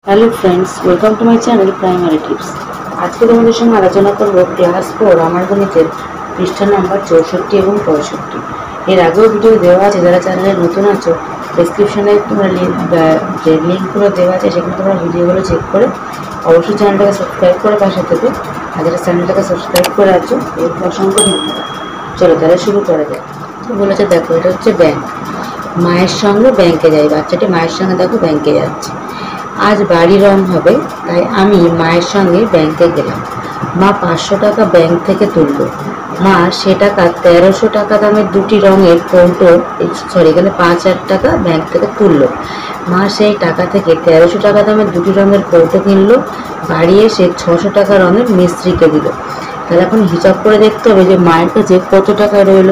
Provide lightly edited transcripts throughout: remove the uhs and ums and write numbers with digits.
Hello friends, welcome to my channel primary tips. আজকে তোমাদের সঙ্গে আলোচনা করব ক্লাস 4 আমার গণিতের পৃষ্ঠা নাম্বার 64 এবং 65। এর আগেও ভিডিও দেওয়া আছে, যারা চ্যানেলে নতুন আছো ডেসক্রিপশনে তোমরা যে লিঙ্কগুলো দেওয়া আছে সেখানে তোমরা ভিডিওগুলো চেক করে অবশ্যই চ্যানেলটাকে সাবস্ক্রাইব করে পাশে থেকে, আর যারা চ্যানেলটাকে সাবস্ক্রাইব করে আছো এর অসংখ্য ধন্যবাদ। চলো তাহলে শুরু করা যায়। তো বলেছে দেখো, এটা হচ্ছে ব্যাংক। মায়ের সঙ্গে ব্যাংকে যাই, বাচ্চাটি মায়ের সঙ্গে দেখো ব্যাংকে যাচ্ছে। আজ বাড়ি রং হবে, তাই আমি মায়ের সঙ্গে ব্যাংকে গেলাম। মা 500 টাকা ব্যাংক থেকে তুলল। মা সে টাকা 1300 টাকা দামের দুটি রঙের কৌটো, এখানে 5000 টাকা ব্যাংক থেকে তুলল। মা সেই টাকা থেকে 1300 টাকা দামের দুটি রঙের কৌটো কিনলো। বাড়ি এসে 600 টাকা রঙের মিস্ত্রিকে দিল। তাহলে এখন হিসাব করে দেখতে হবে যে মায়ের কাছে কত টাকা রইল।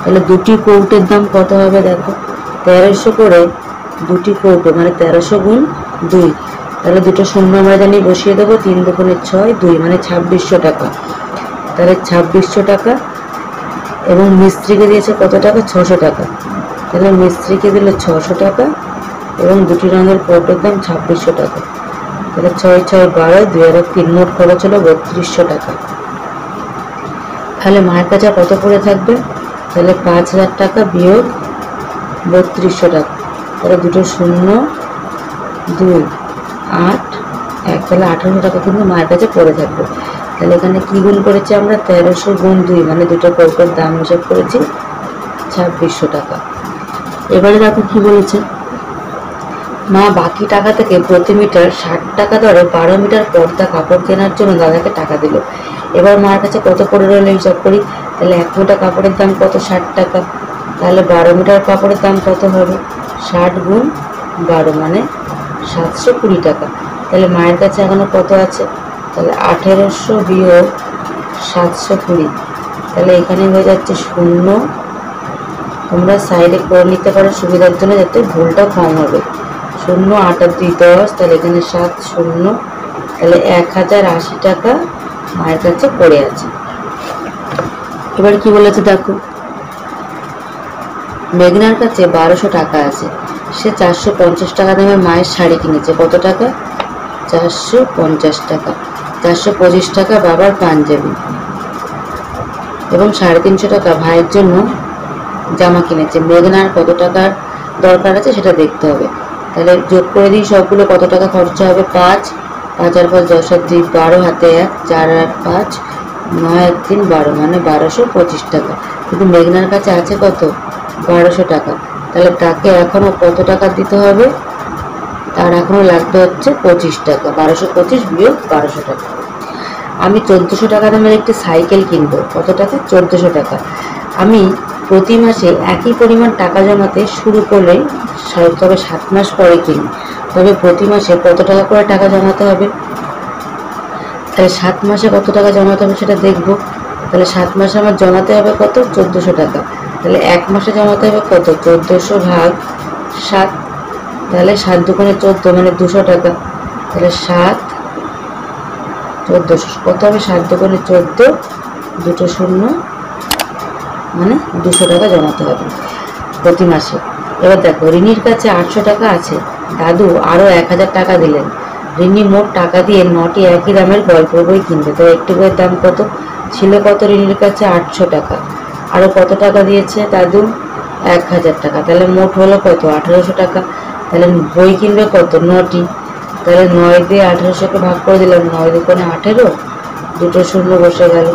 তাহলে দুটি কৌটোর দাম কত হবে দেখো, 1300 করে দুটি কৌটো মানে 1300 গুণ 2, তাহলে দুটো শূন্য আমরা জানি বসিয়ে দেবো। 3 দুগুণে 6, 2 মানে 2600 টাকা। তাহলে 2600 টাকা এবং মিস্ত্রিকে দিয়েছে কত টাকা, 600 টাকা। তাহলে মিস্ত্রিকে দিল 600 টাকা এবং দুটি রঙের কৌটোর দাম 2600 টাকা। তাহলে 6 6 12, 2 আর 3, মোট খরচ হলো 3200 টাকা। তাহলে মায়ের কাছে কত পড়ে থাকবে, তাহলে 5000 টাকা বিয়োগ 3200 টাকা। তাহলে দুটো শূন্য 2 8 1, তাহলে 1800 টাকা কিন্তু মায়ের কাছে পড়ে থাকবে। তাহলে এখানে কি গুণ করেছি আমরা, 1300 গুণ 2 মানে দুটো কৌটোর দাম হিসাব করেছি 2600 টাকা। এবারে দেখো কি বলেছে, মা বাকি টাকা থেকে প্রতি মিটার 60 টাকা দরে 12 মিটার পর্দা কাপড় কেনার জন্য দাদাকে টাকা দিল। এবার মার কাছে কত পড়ে রইল হিসাব করি। তাহলে 1 মিটার কাপড়ের দাম কত, 60 টাকা। তাহলে 12 মিটার কাপড়ের দাম কত হবে, 60 গুণ 12 মানে 720 টাকা। তাহলে মায়ের কাছে এখনো কত আছে, তাহলে 1800 বিয়োগ 720, তাহলে এখানে হয়ে যাচ্ছে শূন্য। তোমরা সাইডে করে নিতে পারো সুবিধার জন্য, যাতে ভুলটা কম হবে। 0 8 আর 2 10, তাহলে এখানে 7 শূন্য, তাহলে 1080 টাকা মায়ের কাছে পড়ে আছে। এবার কি বলেছে দেখো, মেঘনার কাছে 1200 টাকা আছে। সে 450 টাকা দামে মায়ের শাড়ি কিনেছে। কত টাকা, 450 টাকা। 425 টাকা বাবার পাঞ্জাবি এবং 350 টাকা ভাইয়ের জন্য জামা কিনেছে। মেঘনার কত টাকার দরকার আছে সেটা দেখতে হবে। তাহলে যোগ করে দিই সবগুলো, কত টাকা খরচা হবে, 5 5 আর 5 10 আর 2 12, হাতে 1 4 আর 5 9 আর 3 12 মানে 1225 টাকা। কিন্তু মেঘনার কাছে আছে কত, 1200 টাকা। তাহলে তাকে এখনো কত টাকা দিতে হবে, তার এখনো লাগবে হচ্ছে 25 টাকা। 1225 বিয়োগ 1200 টাকা। আমি 1400 টাকা দামের একটি সাইকেল কিনবো। কত টাকা, 1400 টাকা। আমি প্রতি মাসে একই পরিমাণ টাকা জমাতে শুরু করলে, তবে 7 মাস পরে কিনি, তবে প্রতি মাসে কত টাকা করে টাকা জমাতে হবে। তাহলে 7 মাসে কত টাকা জমাতে হবে সেটা দেখবো। তাহলে 7 মাসে আমার জমাতে হবে কত, 1400 টাকা। তাহলে 1 মাসে জমাতে হবে কত, 1400 ভাগ 7, তাহলে 7 দুগুণে 14 মানে 200 টাকা। তাহলে 7 1400 কত হবে, 7 দুগুণে 14, দুটো শূন্য মানে 200 টাকা জমাতে হবে প্রতি মাসে। এবার দেখো, রিনির কাছে 800 টাকা আছে। দাদু আরও 1000 টাকা দিলেন। রিনি মোট টাকা দিয়ে 9টি একই দামের গল্পের বই কিনবে। তো একটি বইয়ের দাম কত ছিল, কত রিনির কাছে 800 টাকা। আরও কত টাকা দিয়েছে দাদু, 1000 টাকা। তাহলে মোট হলো কত, 1800 টাকা। তাহলে বই কিনবে কত, 9টি। তাহলে 9 দিয়ে 1800কে ভাগ করে দিলাম, 9 দুগুণে 18, দুটো শূন্য বসে গেল,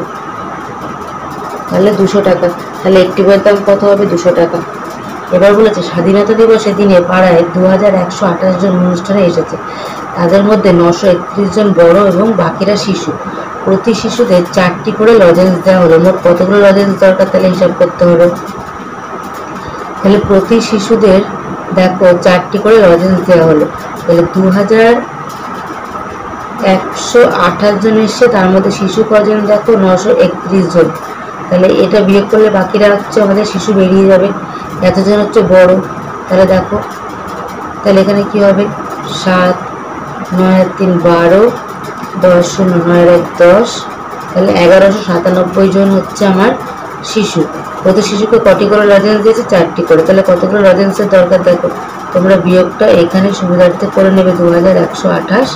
তাহলে 200 টাকা। তাহলে একটি বইয়ের দাম কত হবে, 200 টাকা। এবার বলেছে স্বাধীনতা দিবসের দিনে পাড়ায় 2128 জন অনুষ্ঠানে এসেছে। তাদের মধ্যে 931 জন বড় এবং বাকিরা শিশু। প্রতি শিশুদের 4টি করে লজেন্স দেওয়া হলো। মোট কতগুলো লজেন্স দরকার, তাহলে হিসাব করতে হবে। তাহলে প্রতি শিশুদের দেখো 4টি করে লজেন্স দেওয়া হলো। তাহলে 2128 জন এসছে, তার মধ্যে শিশু কজন দেখো, 931 জন। তাহলে এটা বিয়োগ করলে বাকিরা হচ্ছে আমাদের শিশু বেরিয়ে যাবে। এতজন হচ্ছে বড়। তাহলে দেখো, তাহলে এখানে কি হবে, 7 9 আর 3 12, 10 0 9 আর 1 10, তাহলে 1197 জন হচ্ছে আমার শিশু। প্রতি শিশুকে কটি করে লজেন্স দিয়েছে, 4টি করে। তাহলে কতগুলো লজেন্সের দরকার দেখো, তোমরা বিয়োগটা এখানে সুবিধার্থে করে নেবে। 2128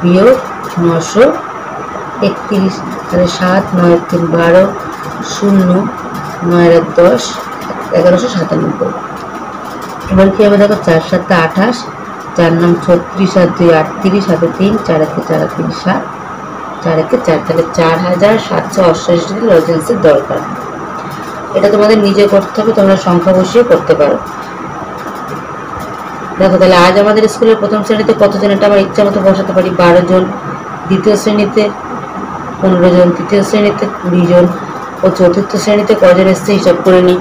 বিয়োগ 931, তাহলে 7 9 3 12 0 9 10 1197। এবার কি হবে দেখো, 4 7 28, 4 9 36, 7 2 38, 7 3 4 1 4 3 7 4 1 4, তাহলে 4788 লজেন্সের দরকার। এটা তোমাদের নিজে করতে হবে, তোমরা সংখ্যা বসিয়ে করতে পারো। দেখো তাহলে আজ আমাদের স্কুলের প্রথম শ্রেণীতে কতজন, এটা আমার ইচ্ছা মতো বসাতে পারি। 12 জন, দ্বিতীয় শ্রেণীতে 15 জন, তৃতীয় শ্রেণীতে 20 জন ও চতুর্থ শ্রেণীতে কজন এসছে হিসাব করে নিই।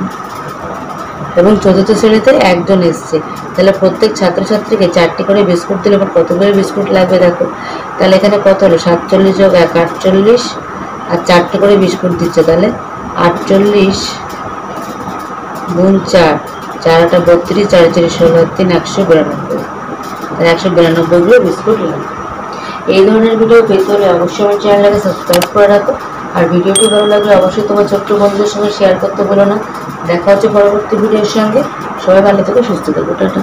এবং চতুর্থ শ্রেণীতে 1 জন এসছে। তাহলে প্রত্যেক ছাত্রছাত্রীকে 4টি করে বিস্কুট দিলে এবার কত করে বিস্কুট লাগবে দেখো। তাহলে এখানে কত হলো, 47 যোগ 1 48, আর 4টি করে বিস্কুট দিচ্ছে, তাহলে 48 গুণ 4, 4 8 32, 4 4 16, 3 192, তাহলে 192 বিস্কুট লাগবে। এই ধরনের ভিডিও পেতে হলে অবশ্যই আমার চ্যানেলটাকে সাবস্ক্রাইব করে রাখো। আর ভিডিওটি ভালো লাগলে অবশ্যই তোমার ছোট্ট বন্ধুদের সঙ্গে শেয়ার করতে ভুলো না। দেখা হচ্ছে পরবর্তী ভিডিওর সঙ্গে। সবাই ভালো থেকো, সুস্থ থেকো, টাটা।